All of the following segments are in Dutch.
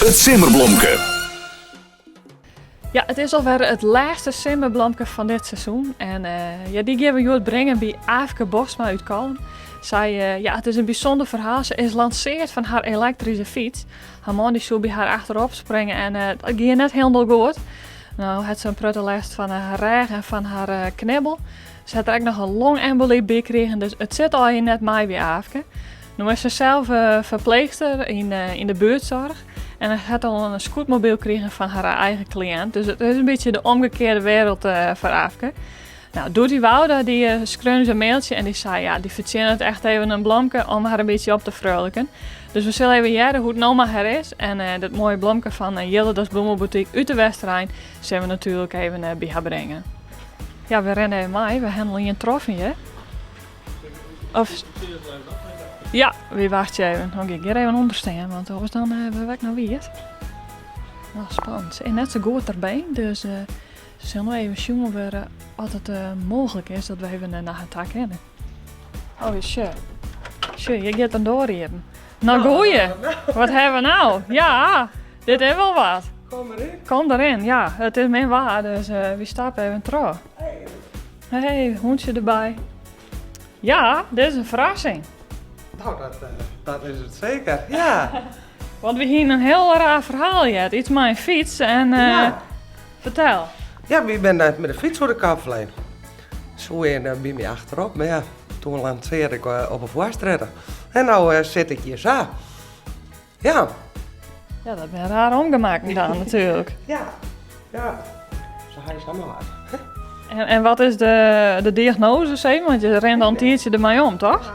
Het simmerblomke. Ja, het is alweer het laatste simmerblomke van dit seizoen. En die gaan we jullie brengen bij Aafke Bosma uit Kalm. Het is een bijzonder verhaal. Ze is lanceerd van haar elektrische fiets. Haar man die zou bij haar achterop springen en dat ging net helemaal goed. Nou had ze een prutte last van haar rug en van haar knibbel. Ze had er ook nog een longembolie bij gekregen, dus het zit al hier net mij bij Aafke. Nu is ze zelf verpleegster in de buurtzorg. En hij had al een scootmobiel gekregen van haar eigen cliënt. Dus het is een beetje de omgekeerde wereld voor Aafke. Nou, Doetie Wouda die schreeuwde een mailtje en die zei ja, die verdient het echt even een blomke om haar een beetje op te vrolijken. Dus we zullen even jaren hoe het nou maar her is. En dat mooie blomke van Yildiz Bloemenboutique uit de Westerijn zullen we natuurlijk even bij haar brengen. Ja, we rennen even mee. We hebben hier een trofee, hè? Of... Ja, wie wacht je even? Oké, ik ga even onderstaan, want anders dan hebben we nog weer. Nou, spannend. En net zo goed erbij, dus ze zullen even zien of het mogelijk is dat we even naar het tak kennen. Oh, shit. Shit, je gaat dan doorheben. Nou, goeie. Wat hebben we nou? Ja, dit is wel wat. Kom erin. Kom erin, ja. Het is mijn waar, dus we stappen even terug. Hey, hondje erbij. Ja, dit is een verrassing. Nou, dat is het zeker, ja. Want we hier een heel raar verhaal je. Iets met een fiets en Ja. vertel. Ja, ik ben met de fiets voor de kapverleen. Zo bij me achterop, maar ja, toen lanceerde ik op een voorstretter. En nou zit ik hier zo. Ja. Ja, dat ben raar omgemaakt dan natuurlijk. Ja. Ja. Zo ga je samen laten. En wat is de diagnose, zeg? Want je rent al een tijdje ermee om, toch? Ja,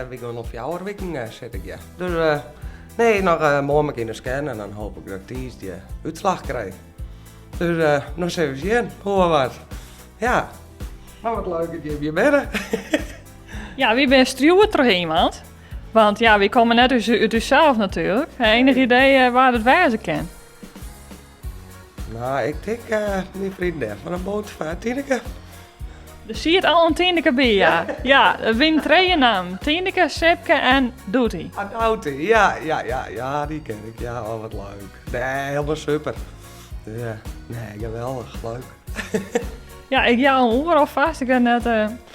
dit week nog 4 weken zit ik, ja. Dus nee, nog morgen in de scan en dan hoop ik dat ik die uitslag krijg. Dus nog eens even zien, hoe wat. Ja. Maar wat leuk dat je hier bent. Ja, wie ben struwen terug iemand? Want ja, we komen net uit uzelf natuurlijk. Enig idee waar het wijzen kan? Nou, ik denk mijn vrienden van een boot van Tineke. Dus zie je het al een Tineke bij, ja? Ja, win twee naam. Tineke, Sipke en Doetie. Aan de auto, ja, die ken ik. Ja, oh, wat leuk. Nee, helemaal super. Ja, nee, geweldig, leuk. Ja, ik jou een oor alvast. Ik heb net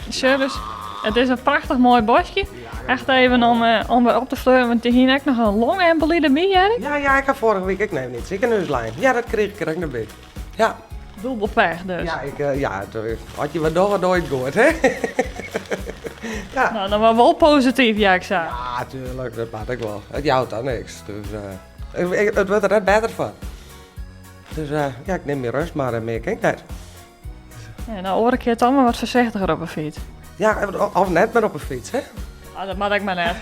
service. Het is een prachtig mooi bosje. Echt even om weer op te fleuren, want hier ook nog een longembolie erbij, Erik. Ja, ik had vorige week, ik neem niet ziekenhuislijn. Ja, dat kreeg ik er ook nog bij. Ja. Dubbel pech dus. Ja, had je wat door nooit gehoord, hè? Ja. Nou, dan was wel positief, ja, ik zei. Ja, tuurlijk, dat maakt ik wel. Het jouwt dan niks, dus het wordt er net beter van. Dus ja, ik neem meer rust, maar meer kijk niet. Ja, nou hoor ik je het allemaal wat voorzichtiger op een fiets. Ja, of net maar op een fiets, hè? Ah, dat mag ik maar net.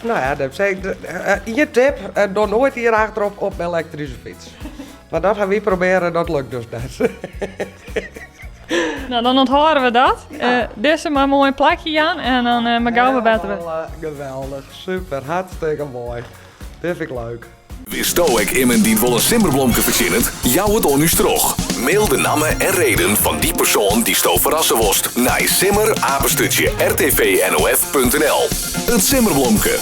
Nou ja, dat zeg ik. Je tip, doe nooit hier achterop op een elektrische fiets. Maar dat gaan we proberen, dat lukt dus net. Nou, dan onthouden we dat. Dit is maar een mooi plakje aan en dan maar gauw we beter. Geweldig, super, hartstikke mooi. Dit vind ik leuk. Wist ik iemand die wel een simmerblomke verzinnen? Jou het on terug. Mail de namen en reden van die persoon die sto verrassen worst naar simmer@rtvnof.nl. Het simmerblomke.